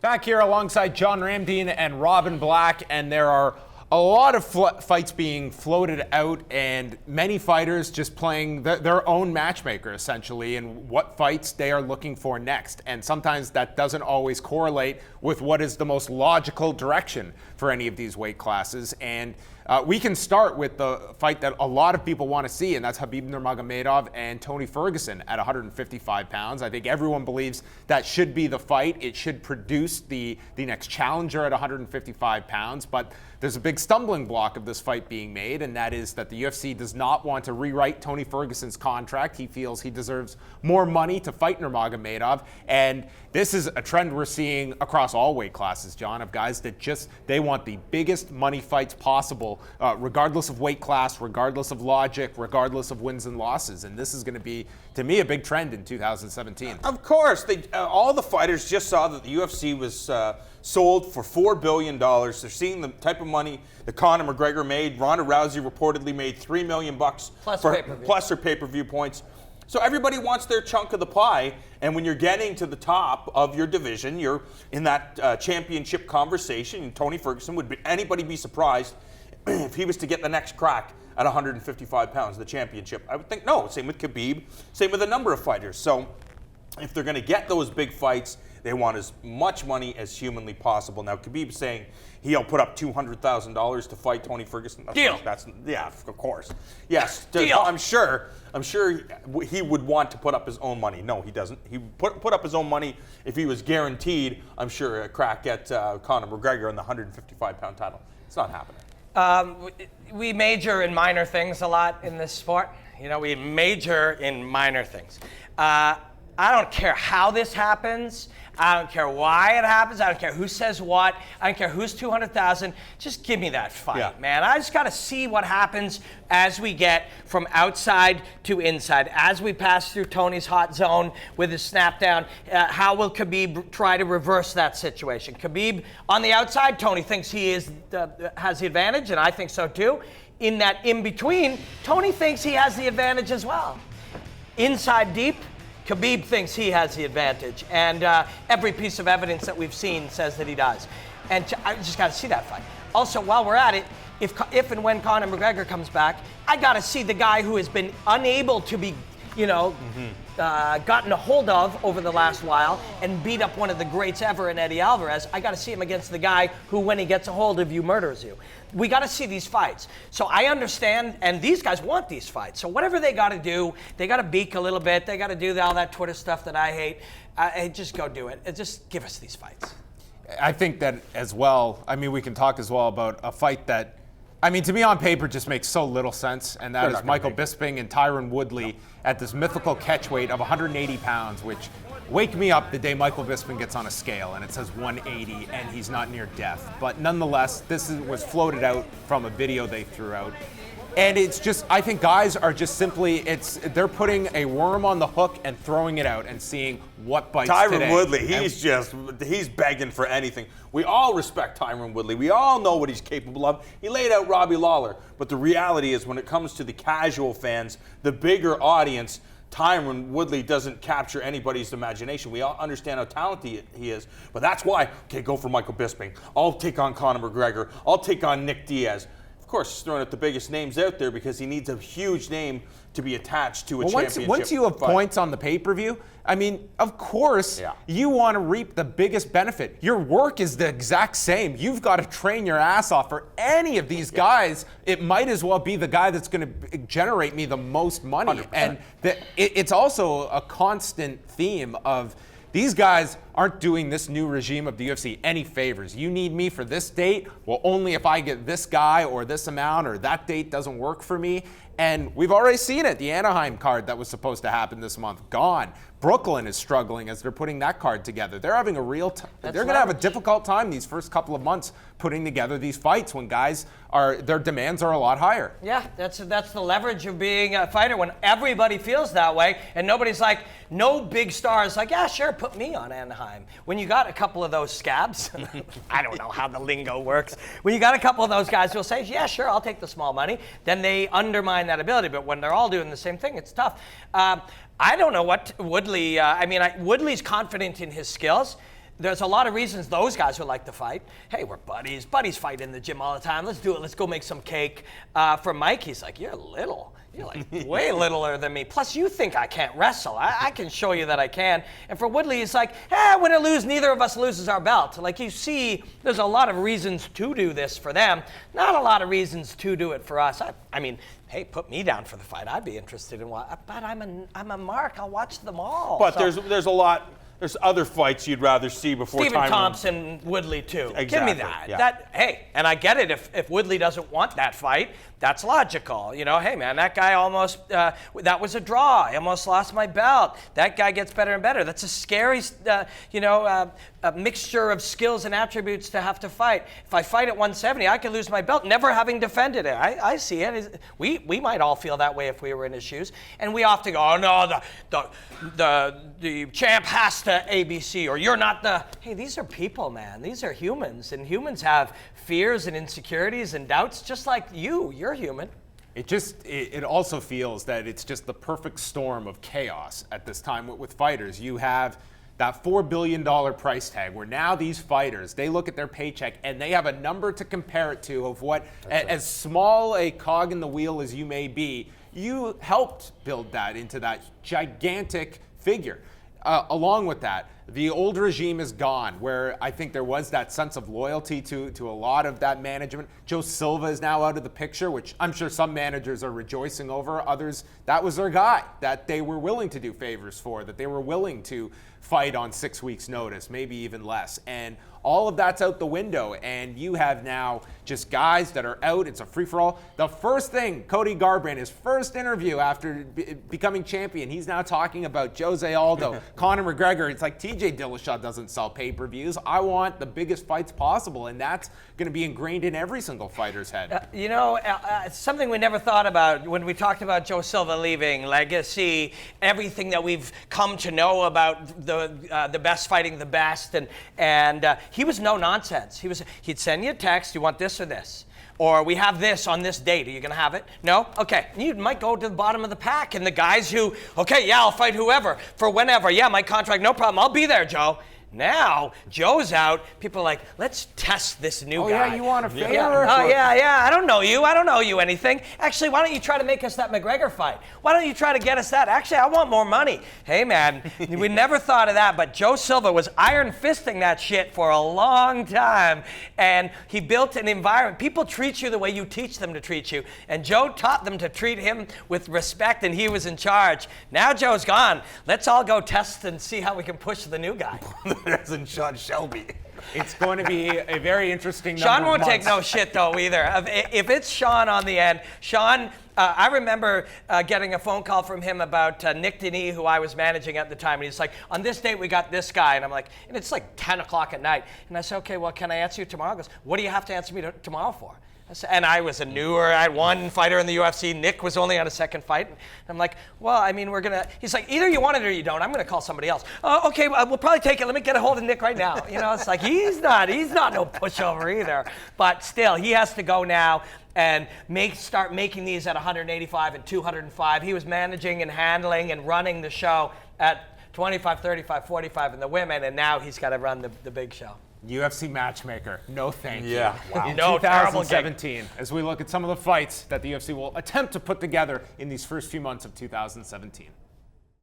Back here alongside John Ramdeen and Robin Black, and there are a lot of fights being floated out and many fighters just playing their own matchmaker, essentially, and what fights they are looking for next. And sometimes that doesn't always correlate with what is the most logical direction for any of these weight classes. And we can start with the fight that a lot of people want to see, and that's Khabib Nurmagomedov and Tony Ferguson at 155 pounds. I think everyone believes that should be the fight. It should produce the next challenger at 155 pounds, but there's a big stumbling block of this fight being made, and that is that the UFC does not want to rewrite Tony Ferguson's contract. He feels he deserves more money to fight Nurmagomedov, and this is a trend we're seeing across all weight classes, John, of guys that they want the biggest money fights possible, regardless of weight class, regardless of logic, regardless of wins and losses. And this is going to be, to me, a big trend in 2017. Of course. All the fighters just saw that the UFC was sold for $4 billion. They're seeing the type of money that Conor McGregor made. Ronda Rousey reportedly made $3 million plus her pay-per-view points. So everybody wants their chunk of the pie, and when you're getting to the top of your division, you're in that championship conversation. And Tony Ferguson, would anybody be surprised if he was to get the next crack at 155 pounds, the championship? I would think no. Same with Khabib, same with a number of fighters. So if they're going to get those big fights, they want as much money as humanly possible. Now, Khabib's saying he'll put up $200,000 to fight Tony Ferguson. Deal. Yeah, of course. Yes. Deal. I'm sure he would want to put up his own money. No, he doesn't. He put up his own money if he was guaranteed, I'm sure, a crack at Conor McGregor in the 155-pound title. It's not happening. We major in minor things a lot in this sport. You know, we major in minor things. I don't care how this happens. I don't care why it happens. I don't care who says what. I don't care who's 200,000. Just give me that fight, man. I just got to see what happens as we get from outside to inside. As we pass through Tony's hot zone with his snap down, how will Khabib try to reverse that situation? Khabib on the outside, Tony thinks he has the advantage, and I think so too. In that in-between, Tony thinks he has the advantage as well. Inside deep, Khabib thinks he has the advantage, and every piece of evidence that we've seen says that he does. And I just got to see that fight. Also, while we're at it, if and when Conor McGregor comes back, I got to see the guy who has been unable to be, gotten a hold of over the last while and beat up one of the greats ever in Eddie Alvarez. I got to see him against the guy who, when he gets a hold of you, murders you. We got to see these fights. So I understand, and these guys want these fights. So whatever they got to do, they got to beak a little bit. They got to do all that Twitter stuff that I hate. Just go do it. Just give us these fights. I think that as well, we can talk as well about a fight that, to me on paper just makes so little sense, and that is Michael Bisping and Bisping-Woodley at this mythical catchweight of 180 pounds, which wake me up the day Michael Bisping gets on a scale and it says 180 and he's not near death. But nonetheless, was floated out from a video they threw out. And it's just, I think guys are just simply, they're putting a worm on the hook and throwing it out and seeing what bites today. Woodley, he's begging for anything. We all respect Tyron Woodley. We all know what he's capable of. He laid out Robbie Lawler. But the reality is when it comes to the casual fans, the bigger audience, Tyron Woodley doesn't capture anybody's imagination. We all understand how talented he is, but that's why, go for Michael Bisping. I'll take on Conor McGregor. I'll take on Nick Diaz. Of course, he's throwing out the biggest names out there because he needs a huge name to be attached to a championship. Once you have points on the pay-per-view, of course, you want to reap the biggest benefit. Your work is the exact same. You've got to train your ass off. For any of these guys, it might as well be the guy that's going to generate me the most money. 100%. And it's also a constant theme of these guys aren't doing this new regime of the UFC any favors. You need me for this date? Well, only if I get this guy or this amount, or that date doesn't work for me. And we've already seen it. The Anaheim card that was supposed to happen this month, gone. Brooklyn is struggling as they're putting that card together. They're having a real they're going to have a difficult time these first couple of months putting together these fights when guys their demands are a lot higher. Yeah, that's the leverage of being a fighter when everybody feels that way and nobody's like, no big stars like, yeah, sure, put me on Anaheim. When you got a couple of those scabs, I don't know how the lingo works. When you got a couple of those guys who'll say, yeah, sure, I'll take the small money, then they undermine that ability. But when they're all doing the same thing, it's tough. I don't know what Woodley, Woodley's confident in his skills. there's a lot of reasons those guys would like to fight. Hey, we're buddies. Buddies fight in the gym all the time. Let's do it. Let's go make some cake. For Mike, he's like, you're little. You're like way littler than me. Plus, you think I can't wrestle. I can show you that I can. And for Woodley, it's like, win or lose, neither of us loses our belt. Like you see, there's a lot of reasons to do this for them. Not a lot of reasons to do it for us. I mean, hey, put me down for the fight. I'd be interested in what. But I'm a mark. I'll watch them all. But there's a lot. There's other fights you'd rather see before Stephen time. Thompson, Woodley too. Exactly. Give me that. Yeah. Hey, and I get it if Woodley doesn't want that fight, that's logical. You know, hey man, that guy almost that was a draw. I almost lost my belt. That guy gets better and better. That's a scary, a mixture of skills and attributes to have to fight. If I fight at 170, I could lose my belt, never having defended it. I see it. We might all feel that way if we were in his shoes, and we often go, oh no, the champ has to ABC, or you're not the. Hey, these are people, man. These are humans, and humans have fears and insecurities and doubts, just like you. You're human. It also feels that it's just the perfect storm of chaos at this time with fighters. You have that $4 billion price tag where now these fighters, they look at their paycheck and they have a number to compare it to of what, as small a cog in the wheel as you may be, you helped build that into that gigantic figure. Along with that, the old regime is gone, where I think there was that sense of loyalty to a lot of that management. Joe Silva is now out of the picture, which I'm sure some managers are rejoicing over. Others, that was their guy that they were willing to do favors for, that they were willing to fight on 6 weeks' notice, maybe even less. And all of that's out the window, and you have now just guys that are out. It's a free-for-all. The first thing, Cody Garbrandt, his first interview after becoming champion, he's now talking about Jose Aldo, Conor McGregor. It's like TJ Dillashaw doesn't sell pay-per-views. I want the biggest fights possible, and that's going to be ingrained in every single fighter's head. Something we never thought about when we talked about Joe Silva leaving, legacy, everything that we've come to know about the best fighting the best, and he was no nonsense. He'd send you a text, you want this or this? Or we have this on this date, are you gonna have it? No? Okay, you might go to the bottom of the pack, and the guys who, okay, yeah, I'll fight whoever, for whenever, yeah, my contract, no problem, I'll be there, Joe. Now, Joe's out, people are like, let's test this new guy. Oh yeah, you want a favor? Yeah, I don't know you anything. Actually, why don't you try to make us that McGregor fight? Why don't you try to get us that? Actually, I want more money. Hey man, we never thought of that, but Joe Silva was iron fisting that shit for a long time, and he built an environment. People treat you the way you teach them to treat you, and Joe taught them to treat him with respect, and he was in charge. Now Joe's gone. Let's all go test and see how we can push the new guy. As in Sean Shelby. It's going to be a very interesting Sean number won't of take no shit though either. If it's Sean on the end, Sean, I remember getting a phone call from him about Nick Denis, who I was managing at the time, and he's like, on this date we got this guy, and I'm like, and it's like 10 o'clock at night, and I said, okay, well, can I answer you tomorrow? He goes, what do you have to answer me tomorrow for? And I was a newer, I had one fighter in the UFC. Nick was only on a second fight. And I'm like, well, I mean, he's like, either you want it or you don't. I'm going to call somebody else. Okay, we'll probably take it. Let me get a hold of Nick right now. You know, it's like, he's not no pushover either. But still, he has to go now and start making these at 185 and 205. He was managing and handling and running the show at 25, 35, 45 in the women, and now he's got to run the big show. UFC matchmaker, no thank you. Yeah. Wow. In No, 2017, as we look at some of the fights that the UFC will attempt to put together in these first few months of 2017.